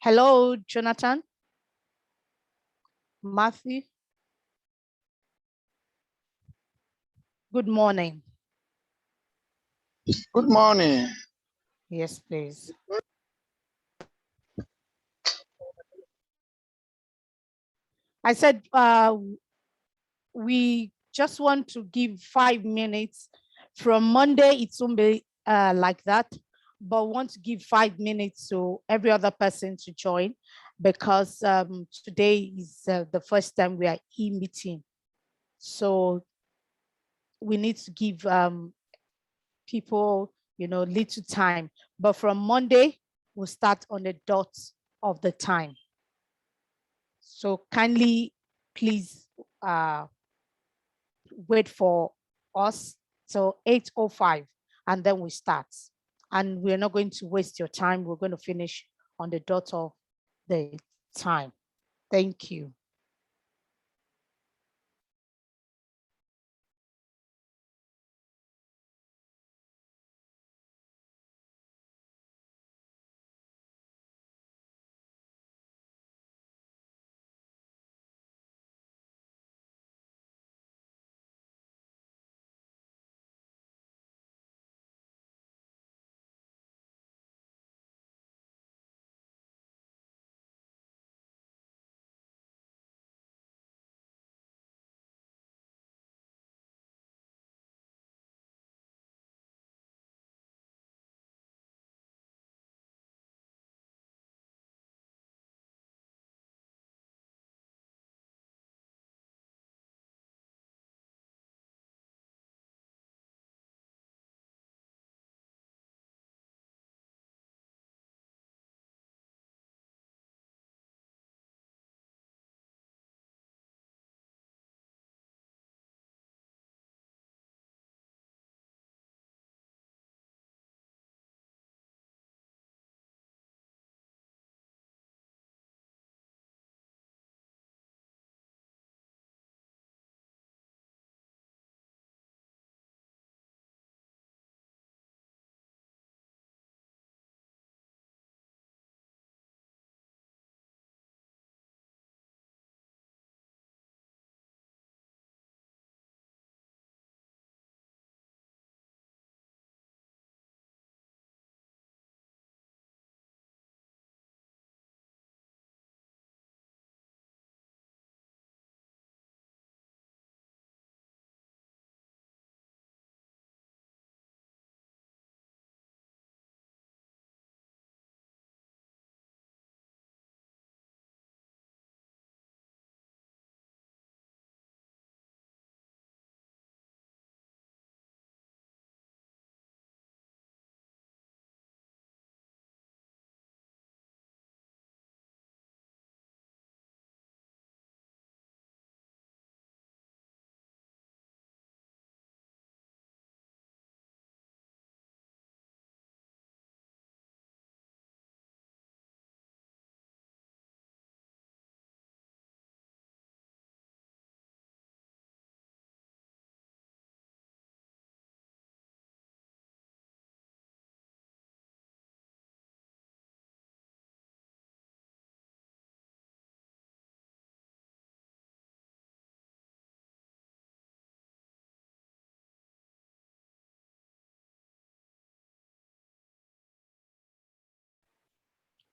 Hello, Jonathan. Matthew. Good morning. Good morning. Yes, please. I said we just want to give 5 minutes. From Monday, it won't be like that, but want to give 5 minutes to every other person to join, because today is the first time we are e-meeting. So we need to give people, little time. But from Monday, we'll start on the dot of the time. So kindly, please wait for us till 8:05, and then we start. And we're not going to waste your time. We're going to finish on the dot of the time. Thank you.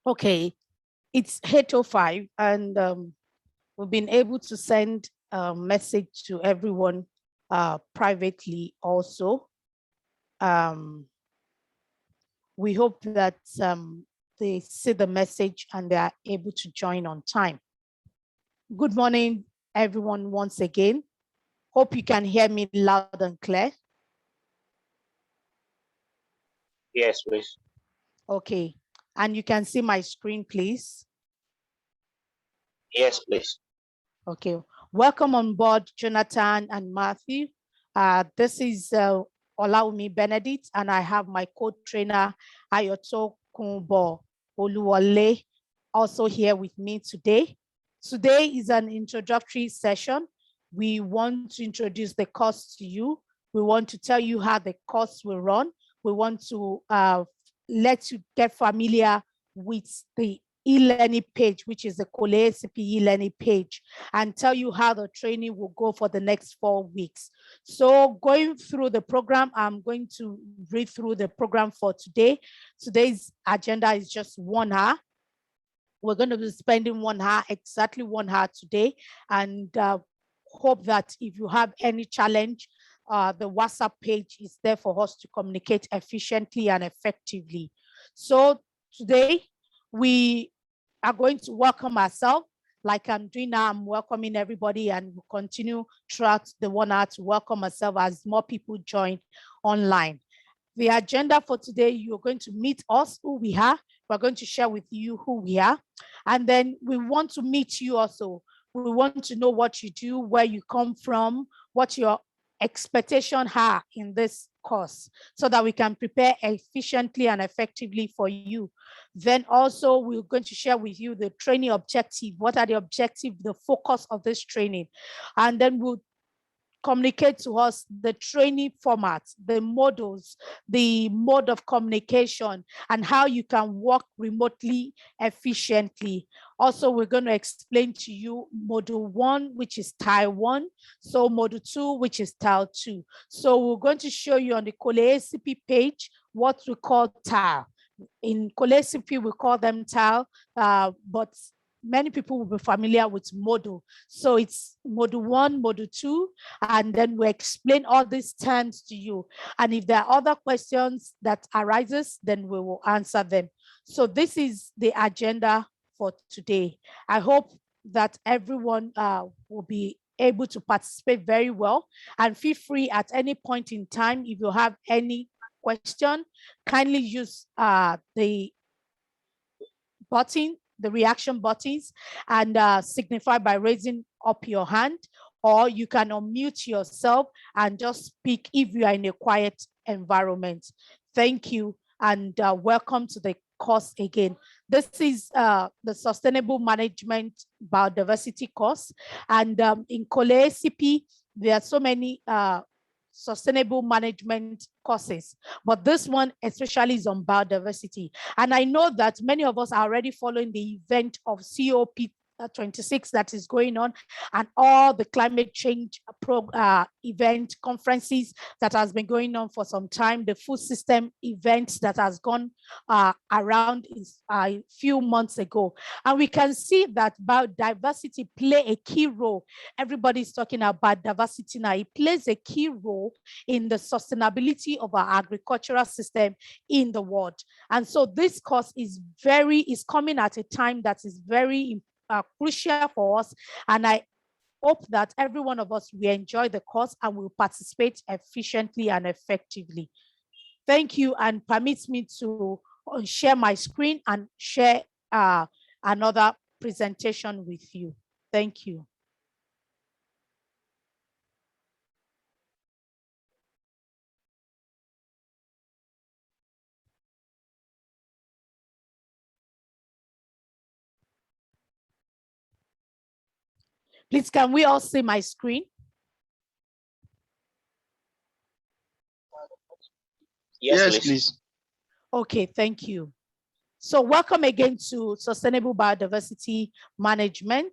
Okay, it's 8:05, and we've been able to send a message to everyone privately also. We hope that they see the message and they are able to join on time. Good morning, everyone, once again. Hope you can hear me loud and clear. Yes, please. Okay, and you can see my screen, please. Yes, please. Okay, welcome on board, Jonathan and Matthew. This is Olaumi Benedict, and I have my co-trainer, Ayoto Kumbo Oluwole, also here with me today. Today is an introductory session. We want to introduce the course to you. We want to tell you how the course will run. We want to let you get familiar with the e-learning page, which is the COLEACP e-learning page, and tell you how the training will go for the next 4 weeks. So going through the program, I'm going to read through the program for today. Today's agenda is just 1 hour. We're going to be spending 1 hour, exactly 1 hour today, and hope that if you have any challenge, the WhatsApp page is there for us to communicate efficiently and effectively. So today we are going to welcome ourselves. Like I'm doing now, I'm welcoming everybody, and we'll continue throughout the 1 hour to welcome ourselves as more people join online. The agenda for today, you're going to meet us, who we are. We're going to share with you who we are. And then we want to meet you also. We want to know what you do, where you come from, what your expectations are in this course, so that we can prepare efficiently and effectively for you. Then also, we're going to share with you the training objective. What are the objectives, the focus of this training? And then we'll communicate to us the training format, the models, the mode of communication, and how you can work remotely efficiently. Also, we're going to explain to you module 1, which is style 1. So module 2, which is style 2. So we're going to show you on the COLEACP page what we call tile. In COLEACP, we call them tile, but many people will be familiar with module. So it's module 1, module 2, and then we explain all these terms to you. And if there are other questions that arises, then we will answer them. So this is the agenda for today. I hope that everyone will be able to participate very well, and feel free at any point in time. If you have any question, kindly use the button, the reaction buttons, and signify by raising up your hand, or you can unmute yourself and just speak if you are in a quiet environment. Thank you, and welcome to the course again. This is the Sustainable Management Biodiversity course, and in COLEACP, there are so many sustainable management courses, but this one especially is on biodiversity. And I know that many of us are already following the event of COP26 that is going on, and all the climate change event conferences that has been going on for some time, the food system events that has gone around a few months ago. And we can see that biodiversity play a key role. Everybody's talking about diversity now. It plays a key role in the sustainability of our agricultural system in the world. And so this course is coming at a time that is very crucial for us, and I hope that every one of us will enjoy the course and will participate efficiently and effectively. Thank you, and permit me to share my screen and share another presentation with you. Thank you. Please, can we all see my screen? Yes, please. Okay, thank you. So welcome again to Sustainable Biodiversity Management.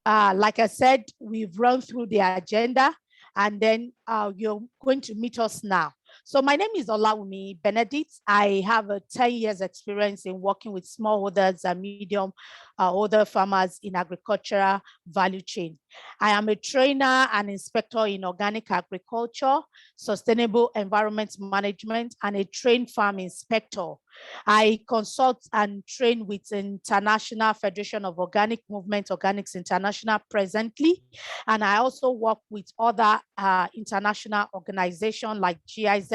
Like I said, we've run through the agenda, and then you're going to meet us now. So my name is Olawumi Benedict. I have a 10 years experience in working with smallholders and medium holder farmers in agricultural value chain. I am a trainer and inspector in organic agriculture, sustainable environment management, and a trained farm inspector. I consult and train with International Federation of Organic Movement, Organics International presently, and I also work with other international organizations like GIZ,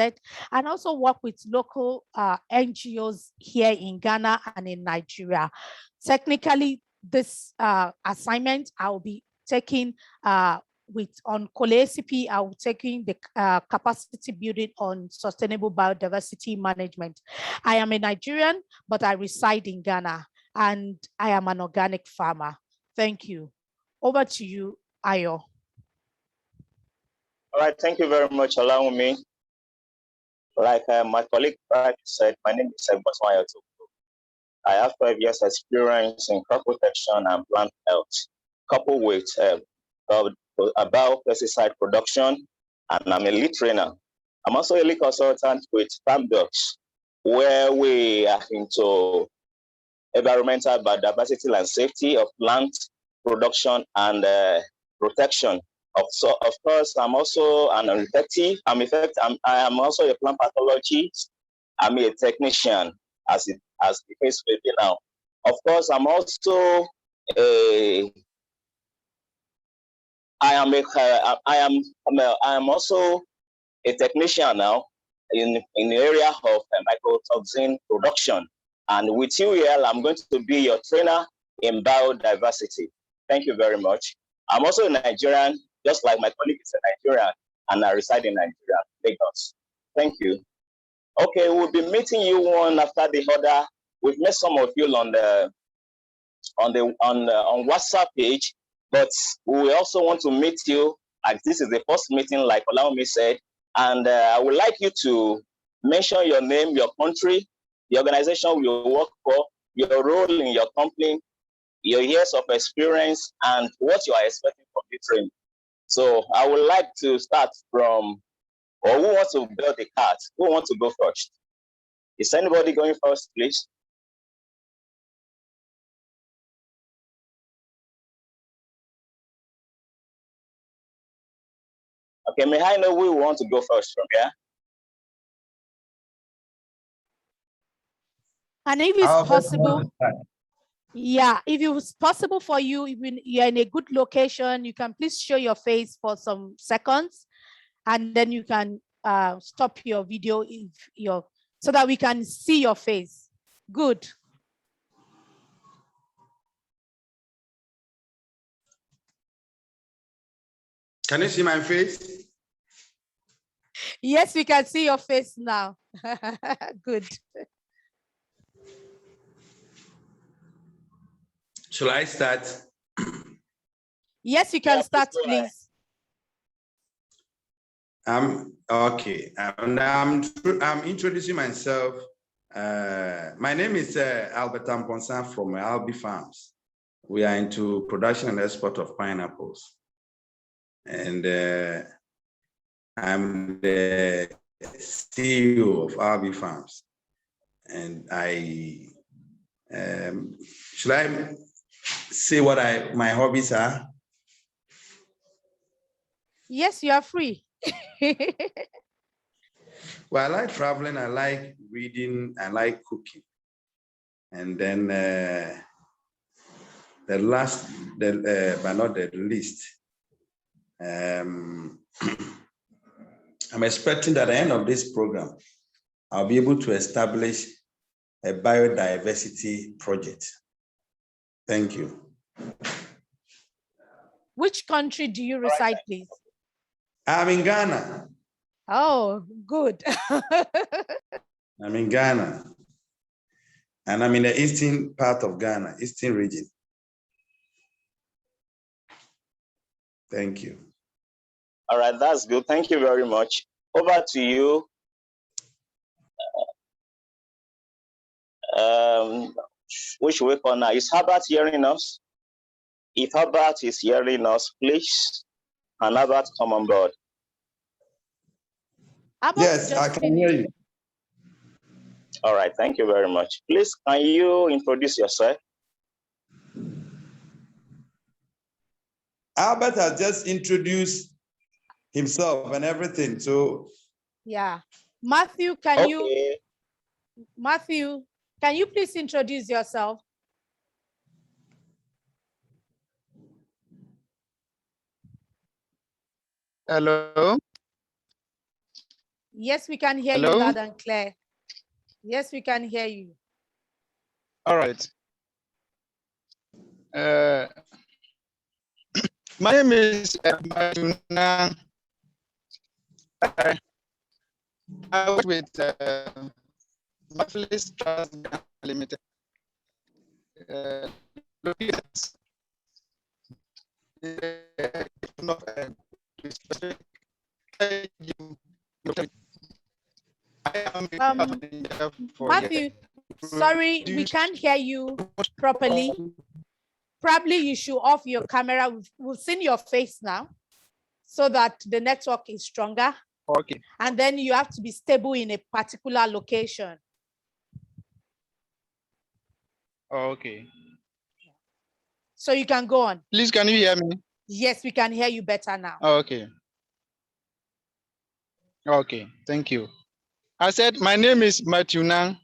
and also work with local NGOs here in Ghana and in Nigeria. Technically, this assignment I will be taking on COLEACP, I will be taking the capacity building on sustainable biodiversity management. I am a Nigerian, but I reside in Ghana, and I am an organic farmer. Thank you. Over to you, Ayo. All right, thank you very much, Olawumi. Like my colleague said, my name is Bosman Ayoto. I have 12 years experience in crop protection and plant health, coupled with pesticide production, and I'm a lead trainer. I'm also a lead consultant with FarmDocs, where we are into environmental biodiversity and safety of plant production and protection. Of course, I'm also an effective. I am also a plant pathologist. I'm a technician, as the case may be now. Of course, I'm also I am also a technician now in the area of mycotoxin production. And with you here, I'm going to be your trainer in biodiversity. Thank you very much. I'm also a Nigerian, just like my colleague is a Nigerian, and I reside in Nigeria, Lagos. Thank you. Okay, we'll be meeting you one after the other. We've met some of you on WhatsApp page, but we also want to meet you. As this is the first meeting, like Olaomi said, and I would like you to mention your name, your country, the organization you work for, your role in your company, your years of experience, and what you are expecting from the training. So I would like to start from, or who wants to build the cart? Who wants to go first? Is anybody going first, please? Okay, may I know who wants to go first from here? And if it's possible, yeah, if it's possible for you, even you're in a good location, you can please show your face for some seconds, and then you can stop your video so that we can see your face. Good. Can you see my face? Yes, we can see your face now. Good. Shall I start? Yes, you can start, please. Okay. I'm introducing myself. My name is Albert Amponsan from Albi Farms. We are into production and export of pineapples. And I'm the CEO of Albi Farms. And should I say what my hobbies are? Yes, you are free. Well, I like traveling, I like reading, I like cooking. And then the last, but not the least, I'm expecting that at the end of this program, I'll be able to establish a biodiversity project. Thank you. Which country do you reside, please? I'm in Ghana. Oh, good. I'm in Ghana. And I'm in the eastern part of Ghana, eastern region. Thank you. All right, that's good. Thank you very much. Over to you. Which way for now? Is Herbert hearing us? If Herbert is hearing us, please, and Herbert, come on board. Yes, I can hear you. All right, thank you very much. Please, can you introduce yourself? Albert has just introduced himself and everything, so. Yeah. Matthew, can you please introduce yourself? Hello. Yes, we can hear you loud and clear. Yes, we can hear you. All right. My name is Matuna. I work with Maflis Trust Limited. Matthew, Sorry, we can't hear you properly. Probably you should off your camera. We've seen your face now so that the network is stronger. Okay. And then you have to be stable in a particular location. Okay. So you can go on. Please, can you hear me? Yes, we can hear you better now. Okay. Okay, thank you. I said, my name is Matthew Nang.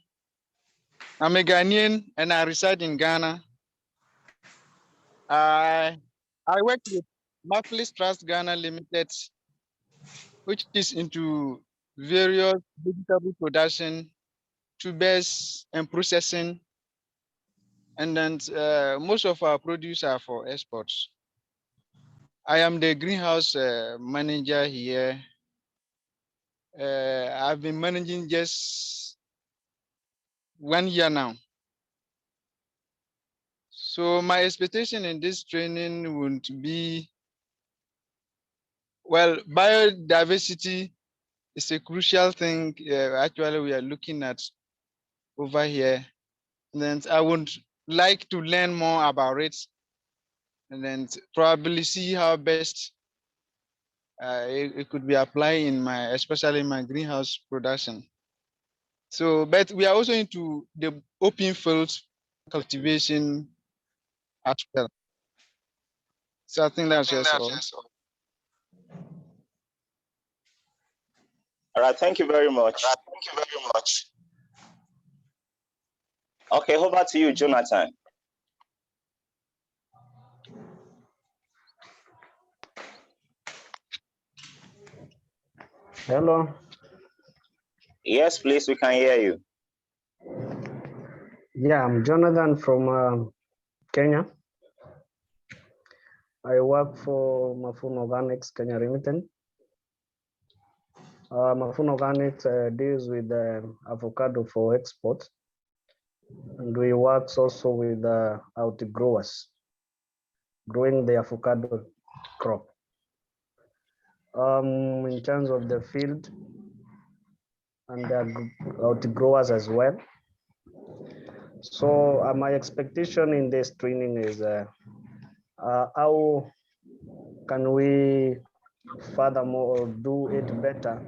I'm a Ghanaian and I reside in Ghana. I work with Maples Trust Ghana Limited, which is into various vegetable production, tubers and processing. And then most of our produce are for exports. I am the greenhouse manager here. I've been managing just 1 year now. So my expectation in this training would be, well, biodiversity is a crucial thing. Actually, we are looking at over here. And then I would like to learn more about it and then probably see how best it could be applied in my, especially in my greenhouse production. So, but we are also into the open field cultivation as well. So I think that's just all. All right, thank you very much. Okay, over to you, Jonathan. Hello. Yes, please, we can hear you. Yeah, I'm Jonathan from Kenya. I work for Mafuno Organics Kenya Limited. Mafuno Organics deals with avocado for export, and we work also with out growers growing the avocado crop. In terms of the field and the out growers as well. So my expectation in this training is how can we furthermore do it better?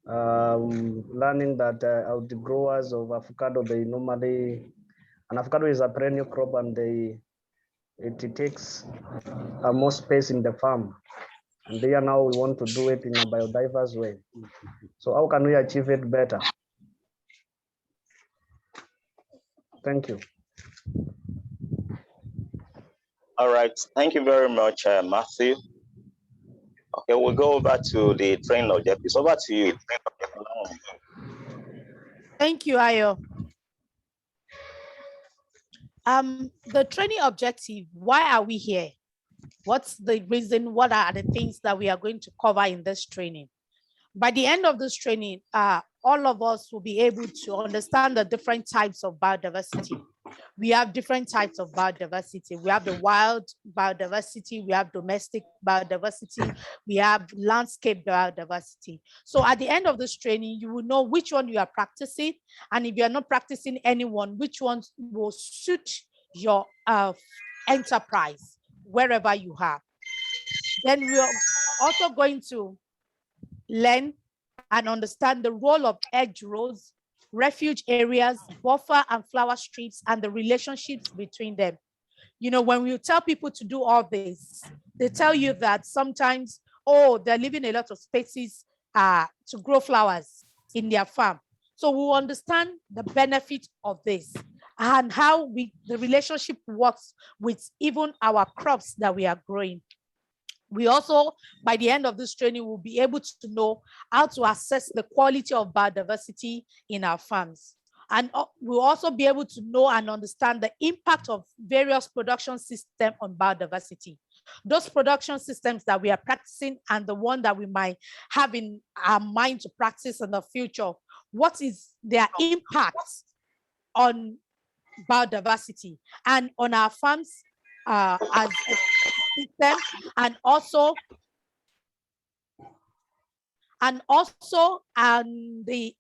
Learning that out growers of avocado, they normally, an avocado is a perennial crop and it takes more space in the farm. And there now we want to do it in a biodiverse way. So how can we achieve it better? Thank you. All right, thank you very much, Matthew. Okay, we'll go over to the training objectives. Over to you. Thank you, Ayo. The training objective, why are we here? What's the reason? What are the things that we are going to cover in this training? By the end of this training, all of us will be able to understand the different types of biodiversity. We have different types of biodiversity. We have the wild biodiversity, we have domestic biodiversity, we have landscape biodiversity. So at the end of this training, you will know which one you are practicing. And if you're not practicing anyone, which ones will suit your enterprise, wherever you have. Then we are also going to learn and understand the role of hedgerows, refuge areas, buffer and flower strips, and the relationships between them. You know, when we tell people to do all this, they tell you that sometimes, oh, they're leaving a lot of spaces to grow flowers in their farm. So we'll understand the benefit of this and how the relationship works with even our crops that we are growing. We also, by the end of this training, will be able to know how to assess the quality of biodiversity in our farms. And we'll also be able to know and understand the impact of various production systems on biodiversity. Those production systems that we are practicing and the one that we might have in our mind to practice in the future, what is their impact on biodiversity and on our farms as a system, and also the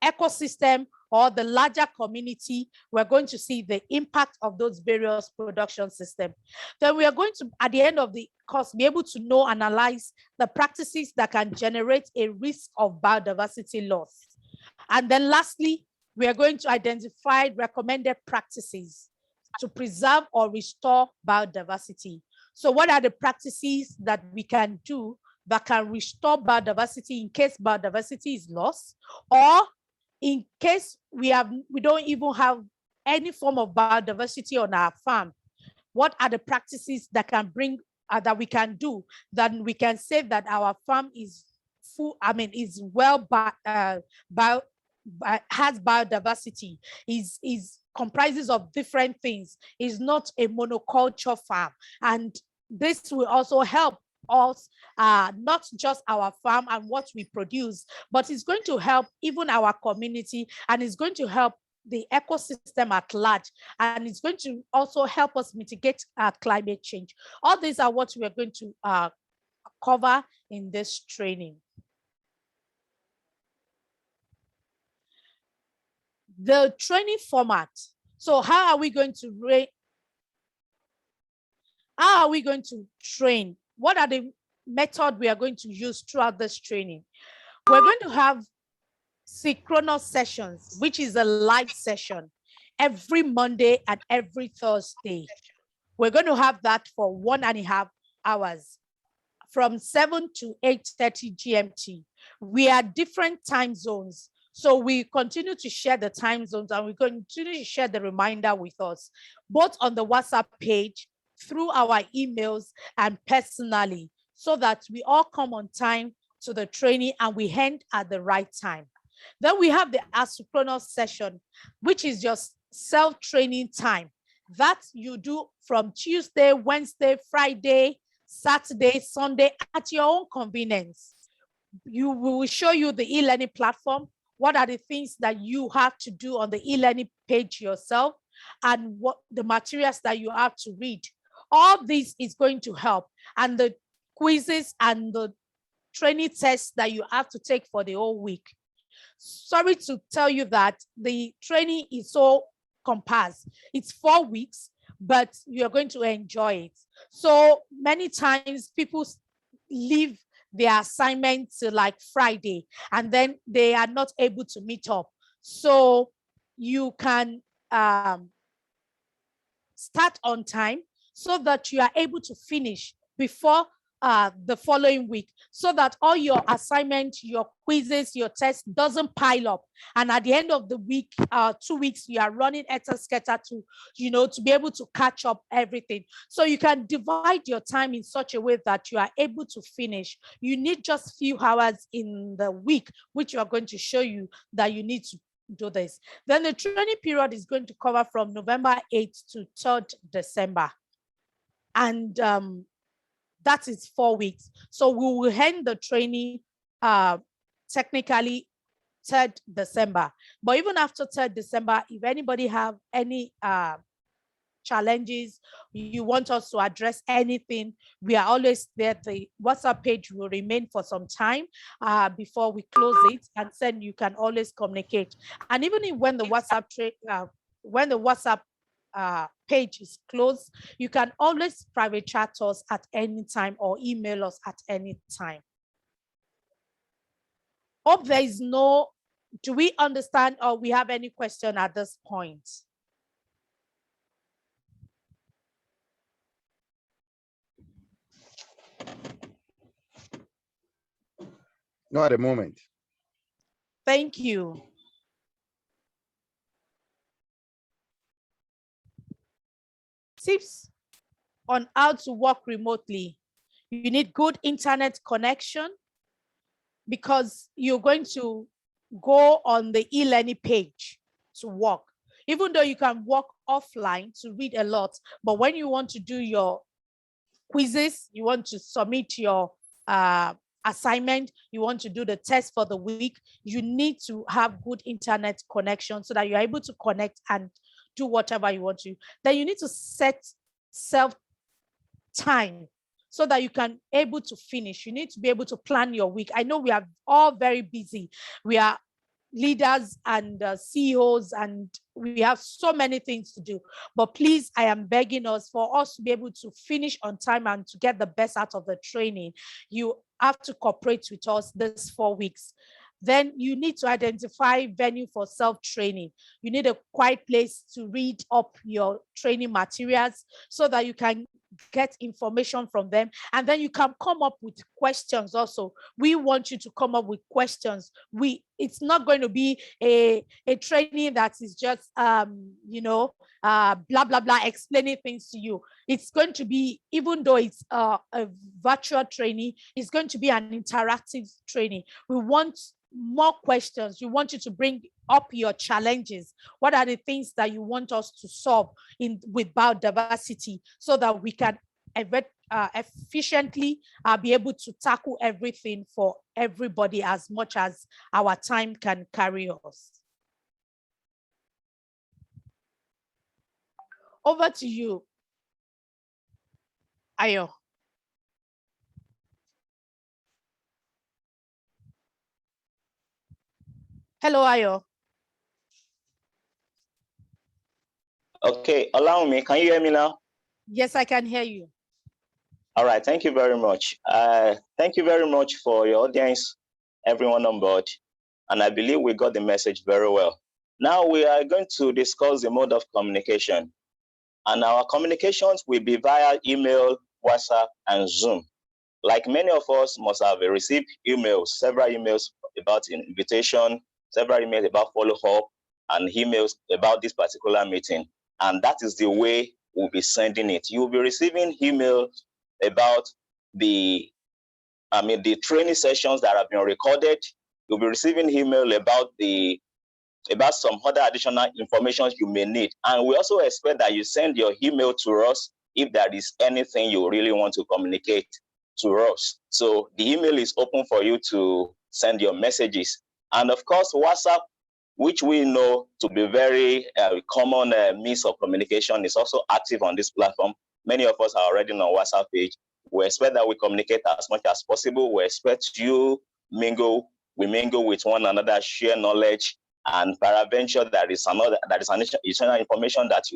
ecosystem or the larger community, we're going to see the impact of those various production systems. Then we are going to, at the end of the course, be able to know, analyze the practices that can generate a risk of biodiversity loss. And then lastly, we are going to identify recommended practices to preserve or restore biodiversity. So what are the practices that we can do that can restore biodiversity in case biodiversity is lost, or in case we don't even have any form of biodiversity on our farm? What are the practices that can bring that we can do that we can say that our farm is full, is well has biodiversity, is comprises of different things, is not a monoculture farm. And this will also help us, not just our farm and what we produce, but it's going to help even our community, and it's going to help the ecosystem at large, and it's going to also help us mitigate climate change. All these are what we are going to cover in this training. The training format. So how are we going to train? What are the methods we are going to use throughout this training? We're going to have synchronous sessions, which is a live session every Monday and every Thursday. We're going to have that for 1.5 hours from 7 to 8:30 GMT. We are different time zones. So we continue to share the time zones, and we continue to share the reminder with us, both on the WhatsApp page, through our emails, and personally, so that we all come on time to the training and we end at the right time. Then we have the asynchronous session, which is just self-training time that you do from Tuesday, Wednesday, Friday, Saturday, Sunday at your own convenience. We will show you the e-learning platform. What are the things that you have to do on the e-learning page yourself, and what the materials that you have to read. All this is going to help, and the quizzes and the training tests that you have to take for the whole week. Sorry to tell you that the training is so compact. It's 4 weeks, but you're going to enjoy it. So many times people leave their assignment to like Friday, and then they are not able to meet up. So you can start on time so that you are able to finish before the following week, so that all your assignments, your quizzes, your tests doesn't pile up. And at the end of the week, 2 weeks, you are running scatter to be able to catch up everything. So you can divide your time in such a way that you are able to finish. You need just few hours in the week, which you are going to show you that you need to do this. Then the training period is going to cover from November 8th to 3rd December. And that is 4 weeks. So we will end the training technically 3rd December. But even after 3rd December, if anybody have any challenges, you want us to address anything, we are always there. The WhatsApp page will remain for some time before we close it, and then you can always communicate. And even if when the WhatsApp page is closed, you can always private chat us at any time or email us at any time. Hope there is no, do we understand, or we have any question at this point? No, at the moment. Thank you. Tips on how to work remotely. You need good internet connection, because you're going to go on the e-learning page to work. Even though you can work offline to read a lot, but when you want to do your quizzes, you want to submit your assignment, you want to do the test for the week, you need to have good internet connection so that you're able to connect and do whatever you want to. Then you need to set self time so that you can able to finish. You need to be able to plan your week. I know we are all very busy. We are leaders and CEOs, and we have so many things to do. But please, I am begging us, for us to be able to finish on time and to get the best out of the training, you have to cooperate with us this 4 weeks. Then you need to identify venue for self-training. You need a quiet place to read up your training materials so that you can get information from them, and then you can come up with questions also. We want you to come up with questions. It's not going to be a training that is just blah blah blah explaining things to you. It's going to be, even though it's a virtual training, it's going to be an interactive training. We want more questions. We want you to bring up your challenges. What are the things that you want us to solve with biodiversity, so that we can efficiently be able to tackle everything for everybody as much as our time can carry us. Over to you, Ayo. Hello, Ayo. Okay, allow me. Can you hear me now? Yes, I can hear you. All right, thank you very much. Thank you very much for your audience, everyone on board. And I believe we got the message very well. Now we are going to discuss the mode of communication. And our communications will be via email, WhatsApp, and Zoom. Like many of us must have received emails, several emails about invitation, several emails about follow-up, and emails about this particular meeting. And that is the way we'll be sending it. You'll be receiving emails about the training sessions that have been recorded. You'll be receiving email about some other additional information you may need. And we also expect that you send your email to us if there is anything you really want to communicate to us. So the email is open for you to send your messages. And of course, WhatsApp, which we know to be very common means of communication, is also active on this platform. Many of us are already on our WhatsApp page. We expect that we communicate as much as possible. We expect we mingle with one another, share knowledge, and peradventure there is additional information that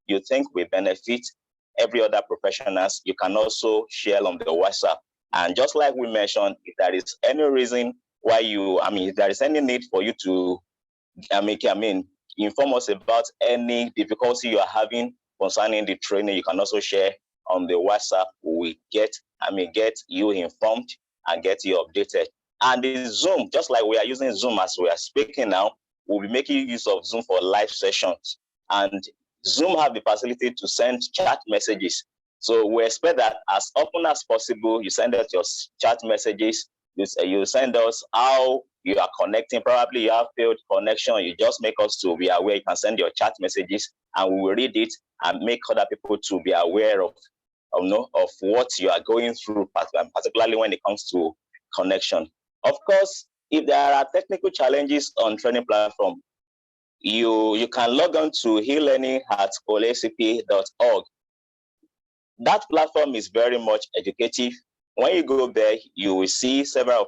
you think will benefit every other professionals. You can also share on the WhatsApp. And just like we mentioned, if there is any reason why if there is any need for you to inform us about any difficulty you are having concerning the training, you can also share on the WhatsApp. We get you informed and get you updated. And the Zoom, just like we are using Zoom as we are speaking now, we'll be making use of Zoom for live sessions. And Zoom have the facility to send chat messages. So we expect that as often as possible, you send us your chat messages. You send us how you are connecting. Probably you have failed connection. You just make us to be aware. You can send your chat messages and we will read it and make other people to be aware of what you are going through, particularly when it comes to connection. Of course, if there are technical challenges on training platform, you can log on to elearning@coleacp.org. That platform is very much educative. When you go there, you will see several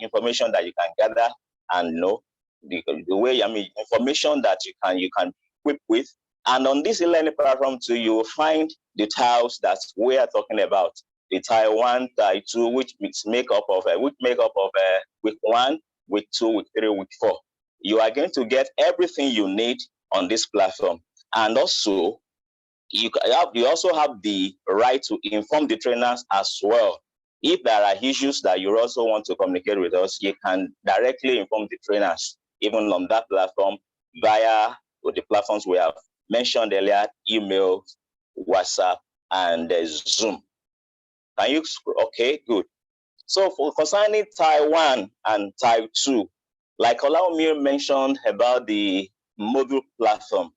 information that you can gather and know the way information that you can equip with. And on this e-learning platform too, you will find the tiles that we are talking about. The tile 1, tile 2, which make up of week 1, week 2, week 3, week 4. You are going to get everything you need on this platform. And also, you also have the right to inform the trainers as well. If there are issues that you also want to communicate with us, you can directly inform the trainers, even on that platform, via the platforms we have mentioned earlier, email, WhatsApp, and Zoom. Can you? Okay, good. So for concerning tile 1 and tile 2, like Olawumi mentioned about the module platform,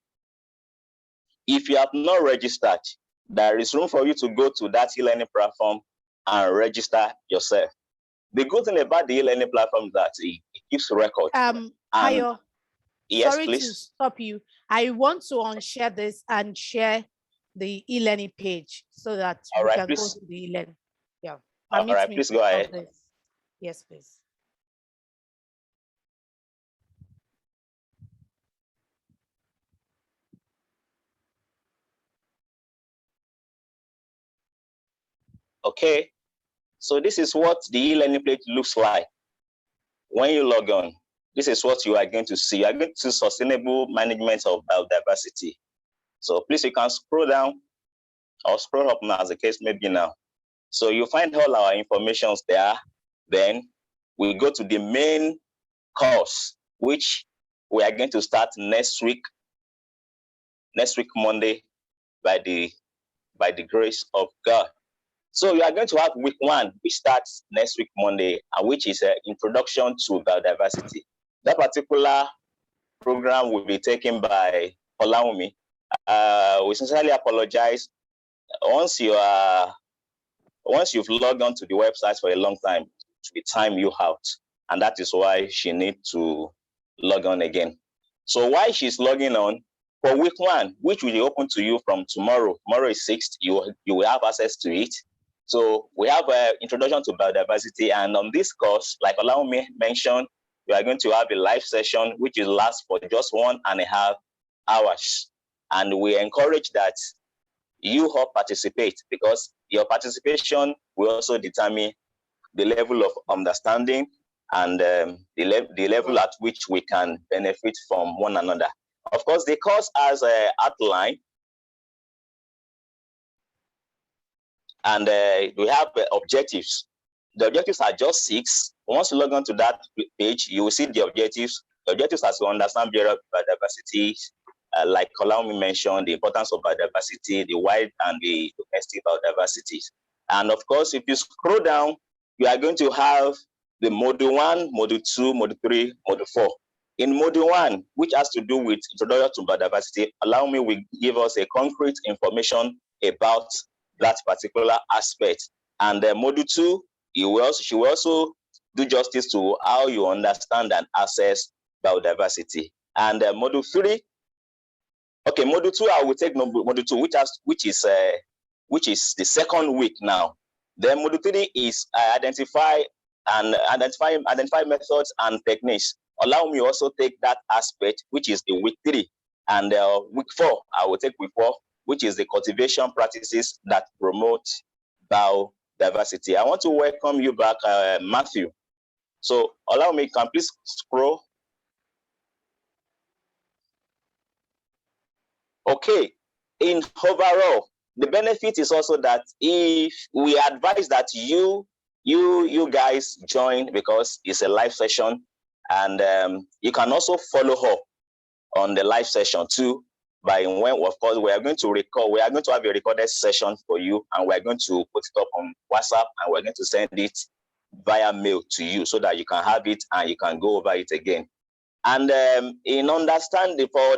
if you have not registered, there is room for you to go to that e-learning platform and register yourself. The good thing about the e-learning platform is that it keeps record. Ayo, yes, sorry please. to stop you. I want to unshare this and share the e-learning page so that you can go to the e-learning. Yeah. All right, please go ahead. Yes, please. Okay, so this is what the e-learning page looks like. When you log on, this is what you are going to see. You are going to see sustainable management of biodiversity. So please, you can scroll down or scroll up now, as the case may be now. So you find all our information there. Then we go to the main course, which we are going to start next week Monday, by the grace of God. So you are going to have week 1, which starts next week Monday, and which is an introduction to biodiversity. That particular program will be taken by COLEACP. We sincerely apologize. Once you've logged on to the website for a long time, it will time you out, and that is why she needs to log on again. So while she's logging on, for week 1, which will be open to you from tomorrow is 6th, you will have access to it. So we have an introduction to biodiversity, and on this course, like Olaume mentioned, we are going to have a live session which will last for just 1.5 hours. And we encourage that you all participate, because your participation will also determine the level of understanding and the level at which we can benefit from one another. Of course, the course has an outline, and we have objectives. The objectives are just 6. Once you log on to that page, you will see the objectives. The objectives are to understand biodiversity, like Olaume mentioned, the importance of biodiversity, the wild and the domestic biodiversity. And of course, if you scroll down, you are going to have the module 1, module 2, module 3, module 4. In module 1, which has to do with introduction to biodiversity, Olaume will give us a concrete information about that particular aspect. And module 2, she will also do justice to how you understand and access biodiversity. And module 3, okay, module 2, I will take module 2, which is the second week now. Then module 3 is identify methods and techniques. Allow me also take that aspect, which is the week 3. And week 4, I will take week 4, which is the cultivation practices that promote biodiversity. I want to welcome you back, Matthew. So allow me, can please scroll. Okay, in overall, the benefit is also that if we advise that you guys join, because it's a live session, and you can also follow up on the live session too. By when, of course, we are going to have a recorded session for you, and we're going to put it up on WhatsApp, and we're going to send it via mail to you so that you can have it and you can go over it again. And in understanding for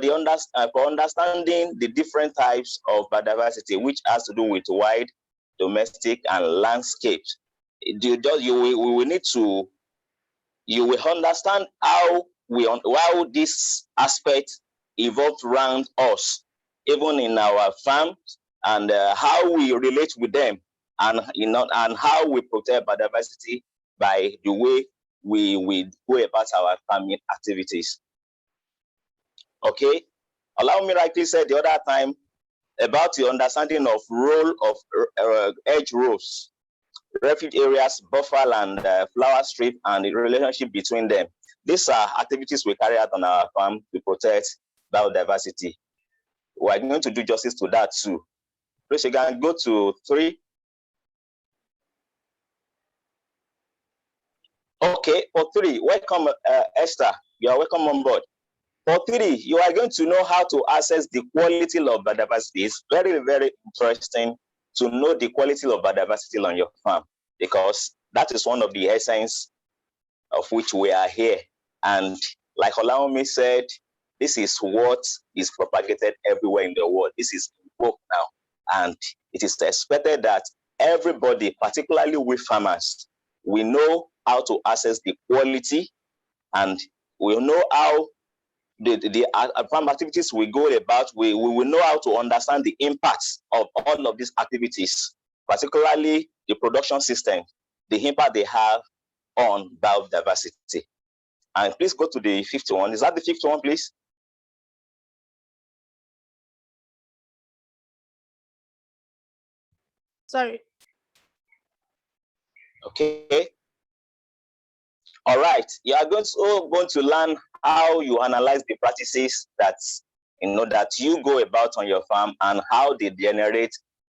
understanding the different types of biodiversity, which has to do with wild, domestic, and landscapes, you will understand how this aspect evolved around us, even in our farms, and how we relate with them, and and how we protect biodiversity by the way we go about our farming activities. Okay, allow me, like I said the other time, about the understanding of role of edge rows, refuge areas, buffer land, flower strip, and the relationship between them. These are activities we carry out on our farm to protect biodiversity. We are going to do justice to that too. Please, you can go to 3. Okay, for 3, welcome, Esther. You are welcome on board. For 3, you are going to know how to access the quality of biodiversity. It's very, very interesting to know the quality of biodiversity on your farm, because that is one of the essence of which we are here. And like Olaume said, this is what is propagated everywhere in the world. This is in vogue now. And it is expected that everybody, particularly we farmers, we know how to access the quality, and we know how the farm activities we go about, we will know how to understand the impacts of all of these activities, particularly the production system, the impact they have on biodiversity. And please go to the 5th one. Is that the 5th one, please? Sorry. Okay. All right. You are going to learn how you analyze the practices that that you go about on your farm and how they generate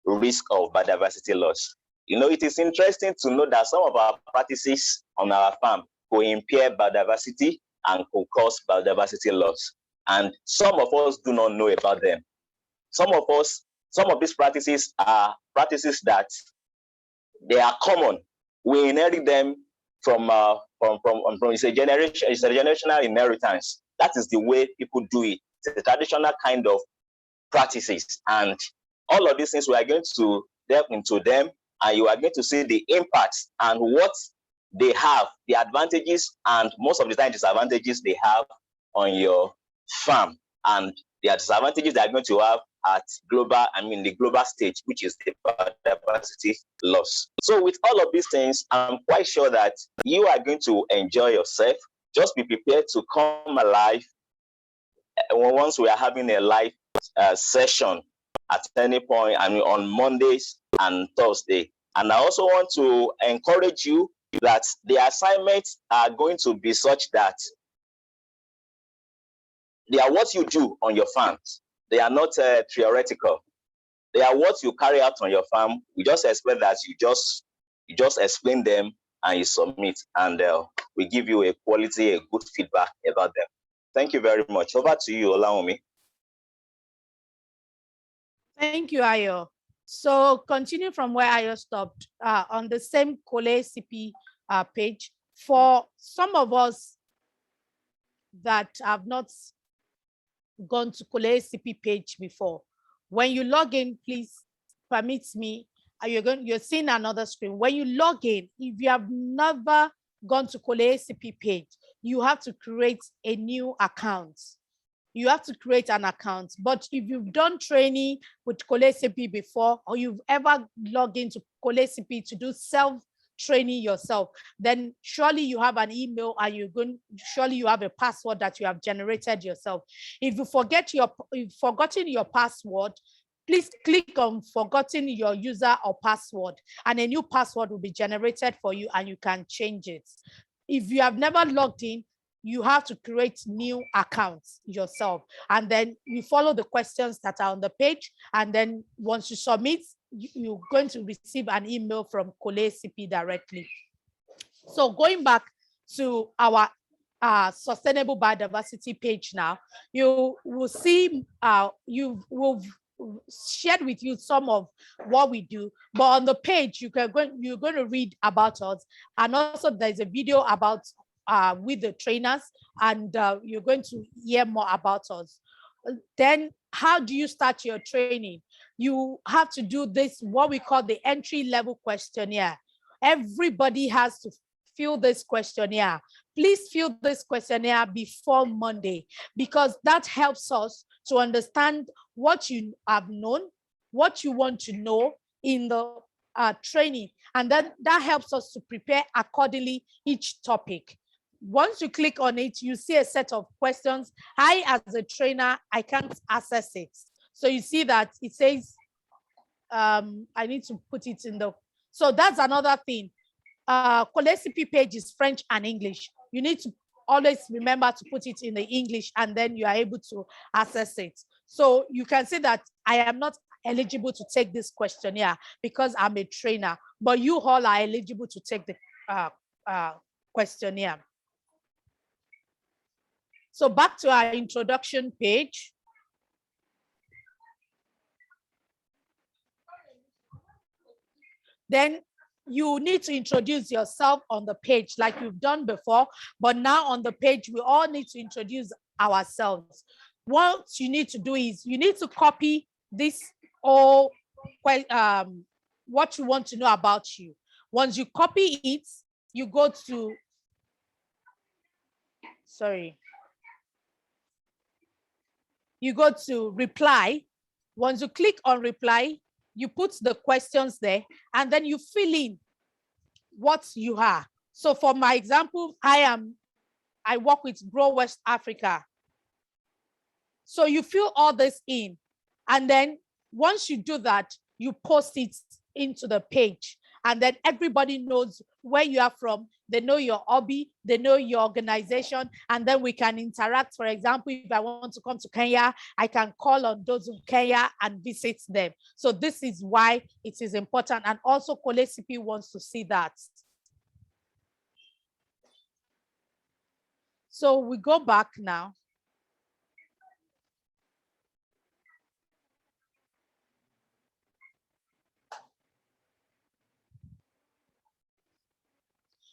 risk of biodiversity loss. It is interesting to know that some of our practices on our farm could impair biodiversity and could cause biodiversity loss. And some of us do not know about them. Some of these practices are practices that they are common. We inherit them from it's a generational inheritance. That is the way people do it. It's a traditional kind of practices, and all of these things we are going to delve into them, and you are going to see the impacts and what they have, the advantages, and most of the time disadvantages they have on your farm, and the disadvantages they are going to have at the global stage, which is the biodiversity loss. So with all of these things, I'm quite sure that you are going to enjoy yourself. Just be prepared to come alive once we are having a live session at any point, on Mondays and Thursday. And I also want to encourage you that the assignments are going to be such that they are what you do on your farms. They are not theoretical. They are what you carry out on your farm. We just expect that you just explain them and you submit, and we give you a good feedback about them. Thank you very much. Over to you, Olaomi. Thank you, Ayo. So continue from where Ayo stopped, on the same COLEACP page. For some of us that have not gone to COLEACP page before, when you log in, please permit me, you're seeing another screen. When you log in, if you have never gone to COLEACP page, you have to create a new account. You have to create an account. But if you've done training with COLEACP before, or you've ever logged into COLEACP to do self-training yourself, then surely you have an email and surely you have a password that you have generated yourself. If you've forgotten your password, please click on forgotten your user or password, and a new password will be generated for you and you can change it. If you have never logged in, you have to create new accounts yourself, and then you follow the questions that are on the page, and then once you submit, you're going to receive an email from COLEACP directly. So going back to our sustainable biodiversity page now, you will see we've shared with you some of what we do, but on the page you're going to read about us, and also there's a video about with the trainers, and you're going to hear more about us. Then how do you start your training? You have to do this, what we call the entry level questionnaire. Everybody has to fill this questionnaire. Please fill this questionnaire before Monday, because that helps us to understand what you have known, what you want to know in the training, and then that helps us to prepare accordingly each topic. Once you click on it, you see a set of questions. I, as a trainer, I can't access it. So you see that it says, I need to put it in the, so that's another thing. COLEACP page is French and English. You need to always remember to put it in the English, and then you are able to access it. So you can see that I am not eligible to take this questionnaire because I'm a trainer, but you all are eligible to take the questionnaire. So back to our introduction page. Then you need to introduce yourself on the page like you've done before, but now on the page, we all need to introduce ourselves. What you need to do is you need to copy this all, what you want to know about you. Once you copy it, you go to, you go to reply. Once you click on reply, you put the questions there, and then you fill in what you are. So for my example, I work with Grow West Africa. So you fill all this in, and then once you do that, you post it into the page. and then everybody knows where you are from. They know your hobby, they know your organization, and then we can interact. For example, if I want to come to Kenya, I can call on those in Kenya and visit them. So this is why it is important, and also COLEACP wants to see that. So we go back now.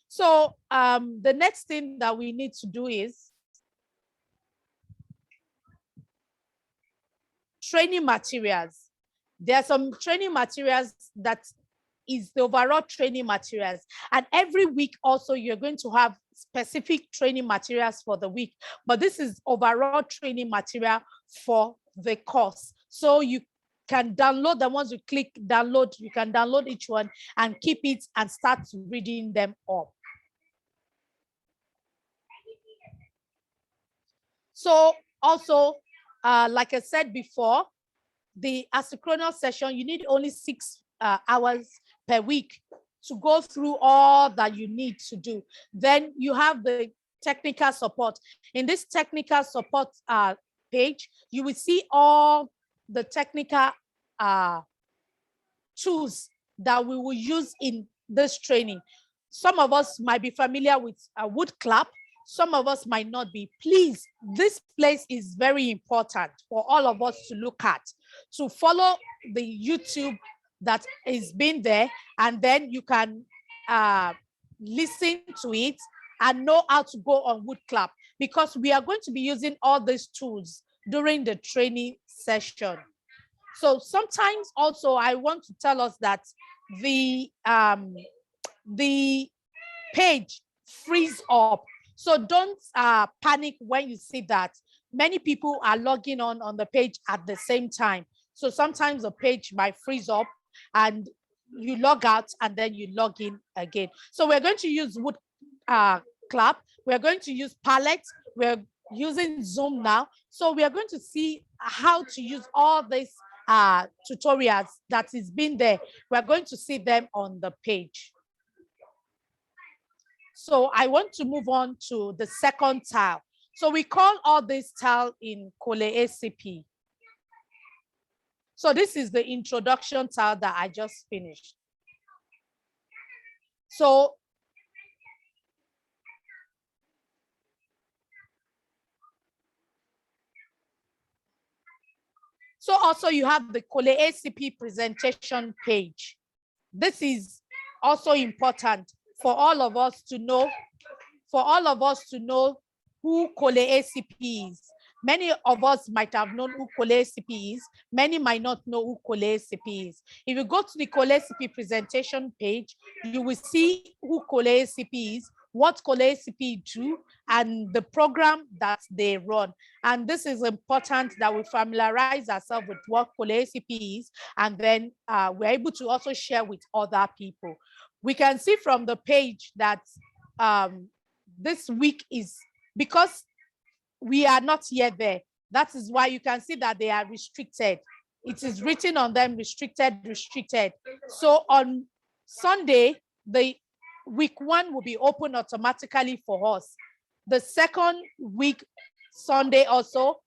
So the next thing that we need to do is training materials. There are some training materials that is the overall training materials. And every week also you're going to have specific training materials for the week, but this is overall training material for the course. So you can download them. Once you click download, you can download each one and keep it and start reading them up. So also, like I said before, the asynchronous session, you need only 6 hours per week to go through all that you need to do. Then you have the technical support. In this technical support page, you will see all the technical tools that we will use in this training. Some of us might be familiar with wood clap. Some of us might not be. Please, this place is very important for all of us to look at, to follow the YouTube that is being there, and then you can listen to it and know how to go on wood clap, because we are going to be using all these tools during the training session. So sometimes also I want to tell us that the page frees up. So don't panic when you see that. Many people are logging on the page at the same time. So sometimes the page might freeze up and you log out and then you log in again. So we're going to use wood clap. We're going to use palette. We're using Zoom now. So we are going to see how to use all these tutorials that is been there. We're going to see them on the page. So I want to move on to the second tile. So we call all this tile in COLEACP. So this is the introduction tile that I just finished. So also you have the COLEACP presentation page. This is also important for all of us to know, who COLEACP is. Many of us might have known who COLEACP is. Many might not know who COLEACP is. If you go to the COLEACP presentation page, you will see who COLEACP is, what COLEACP do, and the program that they run. And this is important that we familiarize ourselves with what COLEACP is, and then we're able to also share with other people. We can see from the page that this week is, because we are not yet there, that is why you can see that they are restricted. It is written on them, restricted, restricted. So on Sunday, the week 1 will be open automatically for us. The second week, Sunday also,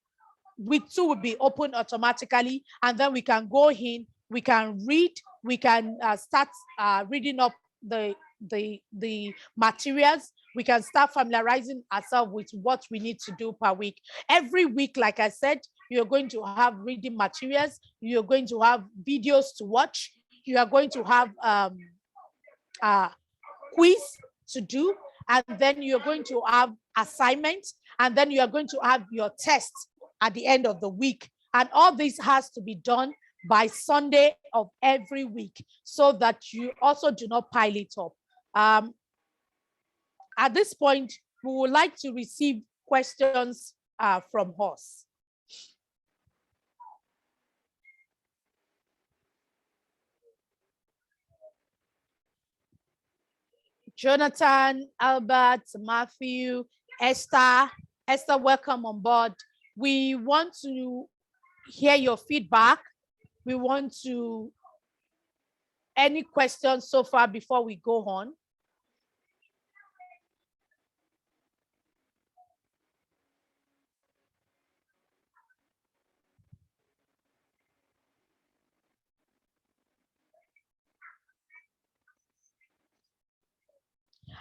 week 2 will be open automatically, and then we can go in, we can read, we can start reading up the materials. We can start familiarizing ourselves with what we need to do per week. Every week, like I said, you're going to have reading materials, you're going to have videos to watch, you are going to have quiz to do, and then you're going to have assignments, and then you are going to have your test at the end of the week. And all this has to be done by Sunday of every week, so that you also do not pile it up. At this point, we would like to receive questions from us. Jonathan, Albert, Matthew, Esther. Esther, welcome on board. We want to hear your feedback. We want to Any questions so far before we go on?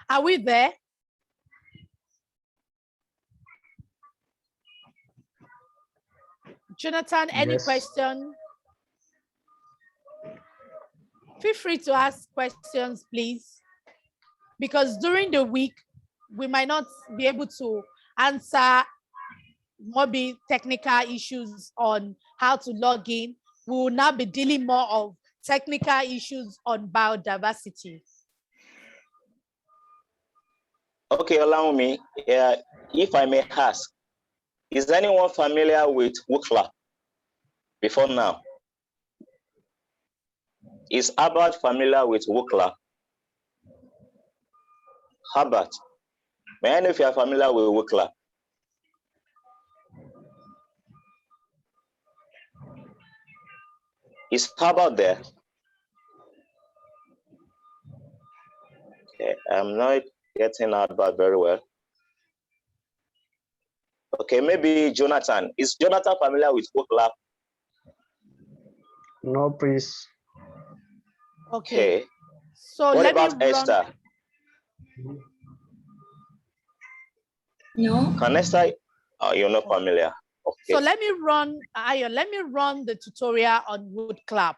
Are we there? Jonathan, any Yes. question? Feel free to ask questions, please. Because during the week, we might not be able to answer maybe technical issues on how to log in. We will now be dealing more of technical issues on biodiversity. Okay, allow me. If I may ask, is anyone familiar with WUCLAP before now? Is Albert familiar with WUCLAP? Herbert, may I know if you are familiar with WUCLAP? Is Herbert there? Okay, I'm not getting Albert very well. Okay, maybe Jonathan. Is Jonathan familiar with WUCLAP? No, please. Okay. Okay. So What let me about run. Esther? No. Can Esther? Oh, you're not familiar. Okay. So let me run the tutorial on WUCLAP.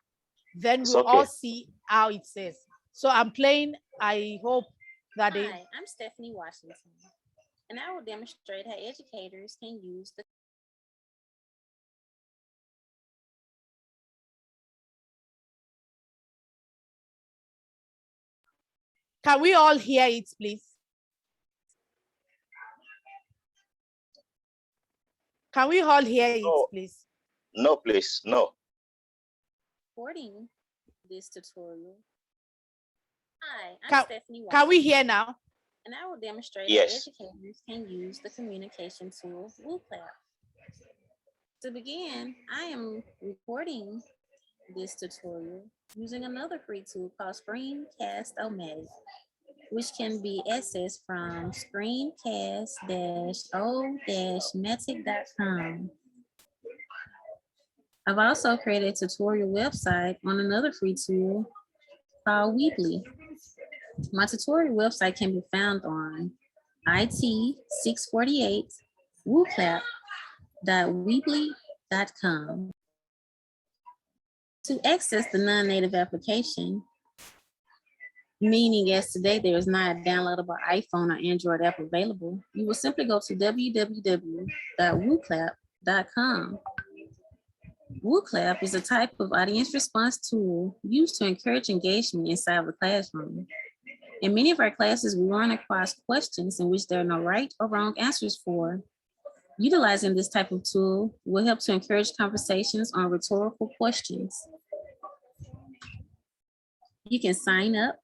Then It's we'll okay. all see how it says. So I'm playing. I hope that Hi, I'm Stephanie Washington, and I will demonstrate how educators can use the Can we all hear it, please? Can we all hear it, please? No, please, no. recording this tutorial. Hi, I'm Can, Stephanie Washington. can we hear now? And I will demonstrate Yes. how educators can use the communication tool COLEACP. To begin, I am recording this tutorial using another free tool called Screencast-O-Matic, which can be accessed from screencast-o-matic.com. I've also created a tutorial website on another free tool called Weebly. My tutorial website can be found on it648wooclap.weebly.com. To access the non-native application, meaning as today there is not a downloadable iPhone or Android app available, you will simply go to www.wooclap.com. WooClap is a type of audience response tool used to encourage engagement inside the classroom. In many of our classes, we run across questions in which there are no right or wrong answers for. Utilizing this type of tool will help to encourage conversations on rhetorical questions. You can sign up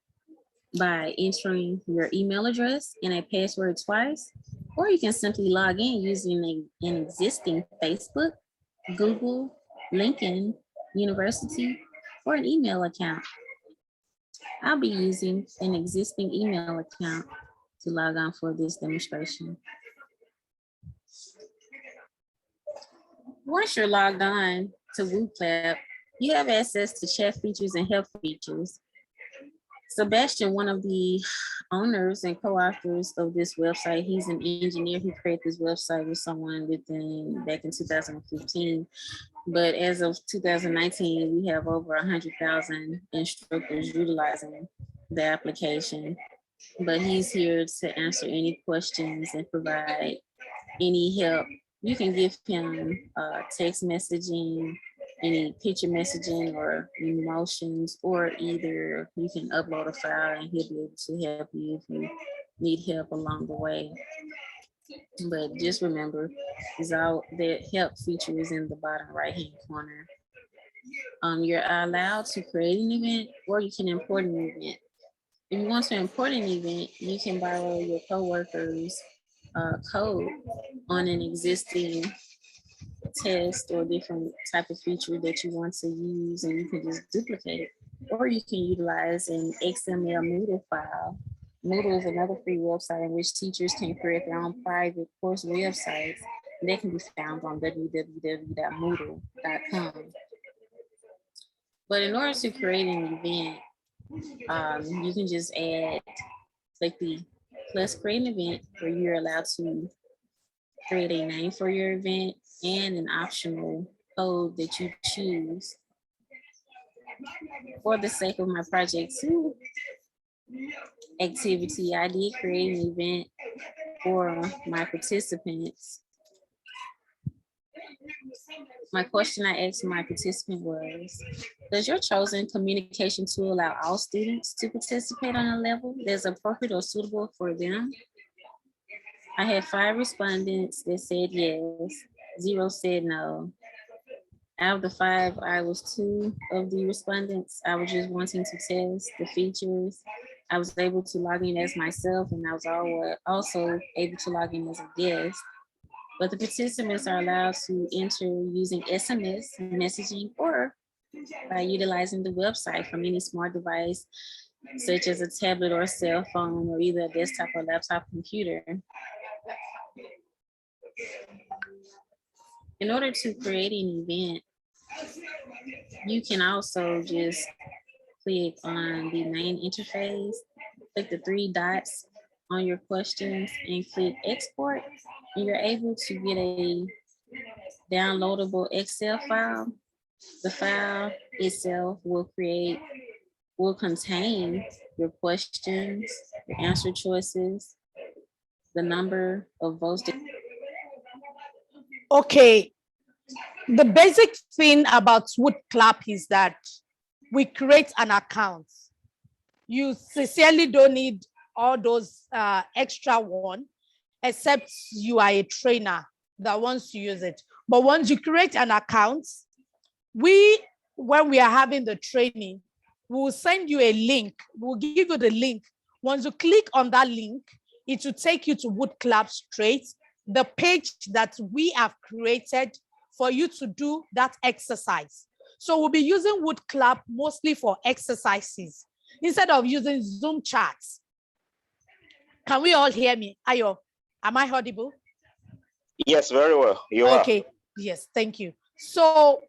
by entering your email address and a password twice, or you can simply log in using an existing Facebook, Google, Lincoln University, or an email account. I'll be using an existing email account to log on for this demonstration. Once you're logged on to WooClap, you have access to chat features and help features. Sebastian, one of the owners and co-authors of this website, he's an engineer who created this website with someone back in 2015. But as of 2019, we have over 100,000 instructors utilizing the application. But he's here to answer any questions and provide any help. You can give him text messaging, any picture messaging or emotions, or either you can upload a file and he'll be able to help you if you need help along the way. But just remember, the help feature is in the bottom right-hand corner. You're allowed to create an event, or you can import an event. If you want to import an event, you can borrow your coworker's code on an existing test or different type of feature that you want to use, and you can just duplicate it. or you can utilize an XML Moodle file. Moodle is another free website in which teachers can create their own private course websites. And they can be found on www.moodle.com. But in order to create an event, you can just click the plus create an event where you're allowed to create a name for your event and an optional code that you choose. For the sake of my project 2 activity, I did create an event for my participants. My question I asked my participant was, does your chosen communication tool allow all students to participate on a level that's appropriate or suitable for them? I had 5 respondents that said yes, 0 said no. Out of the 5, I was 2 of the respondents. I was just wanting to test the features. I was able to log in as myself, and I was also able to log in as a guest. But the participants are allowed to enter using SMS messaging or by utilizing the website from any smart device, such as a tablet or a cell phone, or either a desktop or laptop computer. In order to create an event, you can also just click on the main interface, click the 3 dots on your questions and click export, and you're able to get a downloadable Excel file. The file itself will contain your questions, your answer choices, the number of votes. Okay, the basic thing about COLEACP is that we create an account. You sincerely don't need all those extra one, except you are a trainer that wants to use it. But once you create an account, when we are having the training, we will send you a link. We'll give you the link. Once you click on that link, it will take you to COLEACP straight, the page that we have created for you to do that exercise. So we'll be using COLEACP mostly for exercises instead of using Zoom chats. Can we all hear me? Ayo, am I audible? Yes, very well. You are. Okay, yes, thank you. So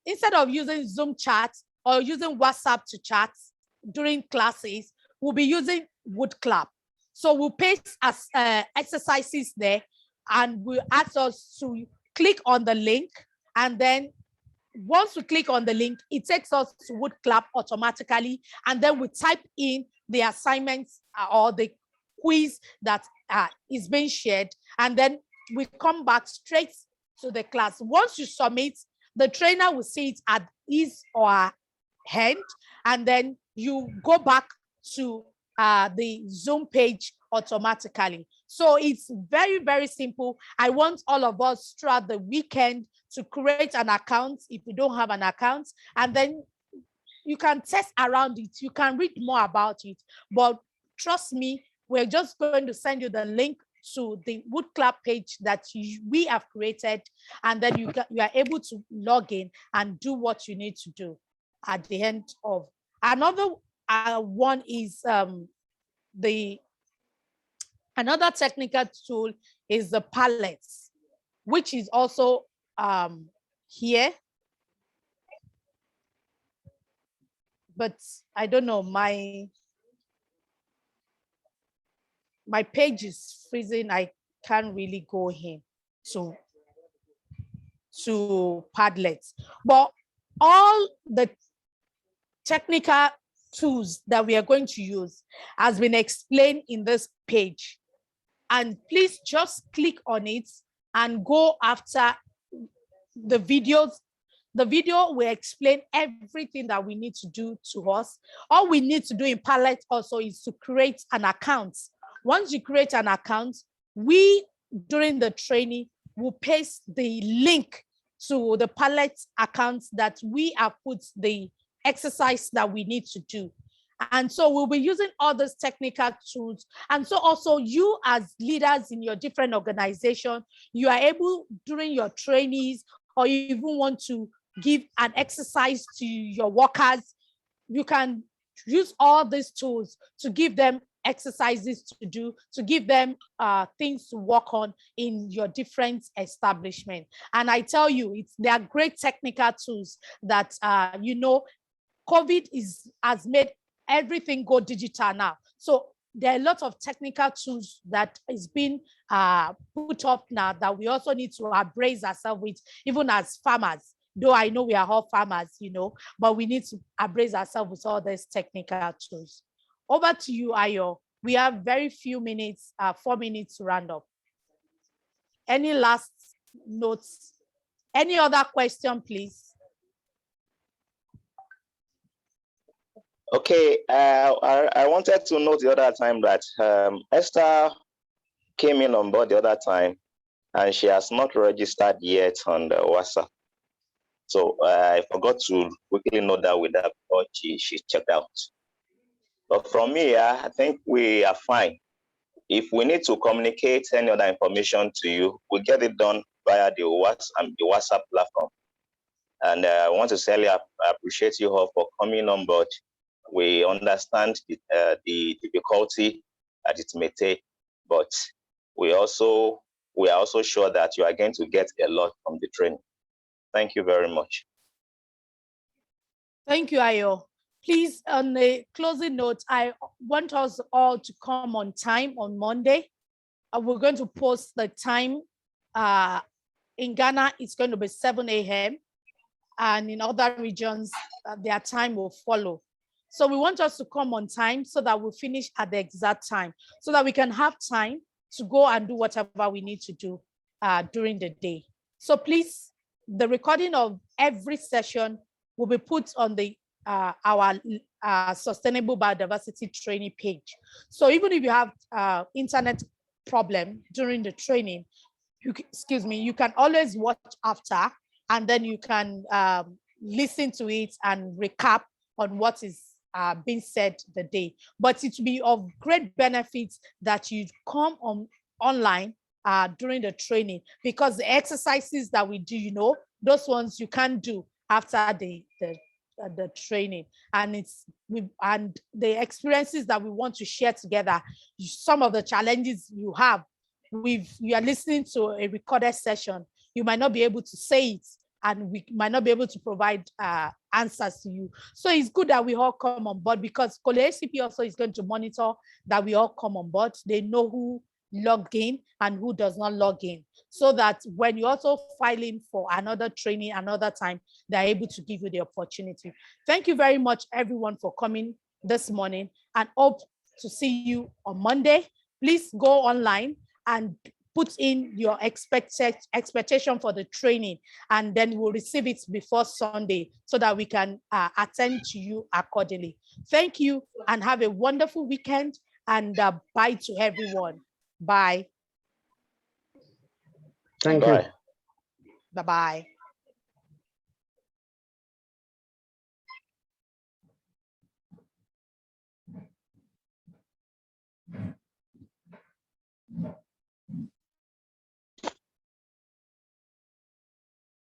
instead of using Zoom chats or using WhatsApp to chat during classes, we'll be using COLEACP. So we'll paste as exercises there, and we'll ask us to click on the link, and then once we click on the link, it takes us to COLEACP automatically, and then we type in the assignments or the quiz that is being shared, and then we come back straight to the class. Once you submit, the trainer will see it at his or her hand, and then you go back to the Zoom page automatically. So it's very, very simple. I want all of us throughout the weekend to create an account if you don't have an account, and then you can test around it. You can read more about it. But trust me, we're just going to send you the link to the COLEACP page that we have created, and then you are able to log in and do what you need to do at the end of. Another one is another technical tool is the palettes, which is also here. But I don't know, my page is freezing. I can't really go in to Padlets. But all the technical tools that we are going to use has been explained in this page. And please just click on it and go after the videos. The video will explain everything that we need to do to us. All we need to do in Padlet also is to create an account. Once you create an account, we, during the training, will paste the link to the Padlet account that we have put the exercise that we need to do. And so we'll be using all those technical tools. And so also you as leaders in your different organization, you are able during your trainees, or you even want to give an exercise to your workers, you can use all these tools to give them exercises to do, to give them things to work on in your different establishment. And I tell you, they are great technical tools that, you know, COVID has made everything go digital now. So there are a lot of technical tools that is being put up now that we also need to embrace ourselves with, even as farmers. Though I know we are all farmers, you know, but we need to embrace ourselves with all these technical tools. Over to you, Ayo. We have very few minutes, 4 minutes to round up. Any last notes? Any other question, please? Okay, I wanted to note the other time that Esther came in on board the other time, and she has not registered yet on the WhatsApp. So I forgot to quickly note that with her before she checked out. But from here, I think we are fine. If we need to communicate any other information to you, we'll get it done via the WhatsApp platform. And I want to say I appreciate you all for coming on board. We understand the difficulty that it may take, but we are also sure that you are going to get a lot from the training. Thank you very much. Thank you, Ayo. Please, on a closing note, I want us all to come on time on Monday. We're going to post the time. In Ghana, it's going to be 7 a.m. And in other regions, their time will follow. So we want us to come on time so that we finish at the exact time, so that we can have time to go and do whatever we need to do during the day. So please, the recording of every session will be put on the our Sustainable Biodiversity training page. So even if you have internet problem during the training, you can always watch after, and then you can listen to it and recap on what is being said the day. But it will be of great benefit that you come online during the training, because the exercises that we do, you know, those ones you can't do after the training, and and the experiences that we want to share together, some of the challenges you have. You are listening to a recorded session, you might not be able to say it, and we might not be able to provide answers to you. So it's good that we all come on board, because COLEACP also is going to monitor that we all come on board. They know who logged in and who does not log in, so that when you also file in for another training another time, they're able to give you the opportunity. Thank you very much, everyone, for coming this morning, and hope to see you on Monday. Please go online and put in your expectation for the training, and then we'll receive it before Sunday so that we can attend to you accordingly. Thank you, and have a wonderful weekend, and bye to everyone. Bye. Thank you. Bye. Bye-bye.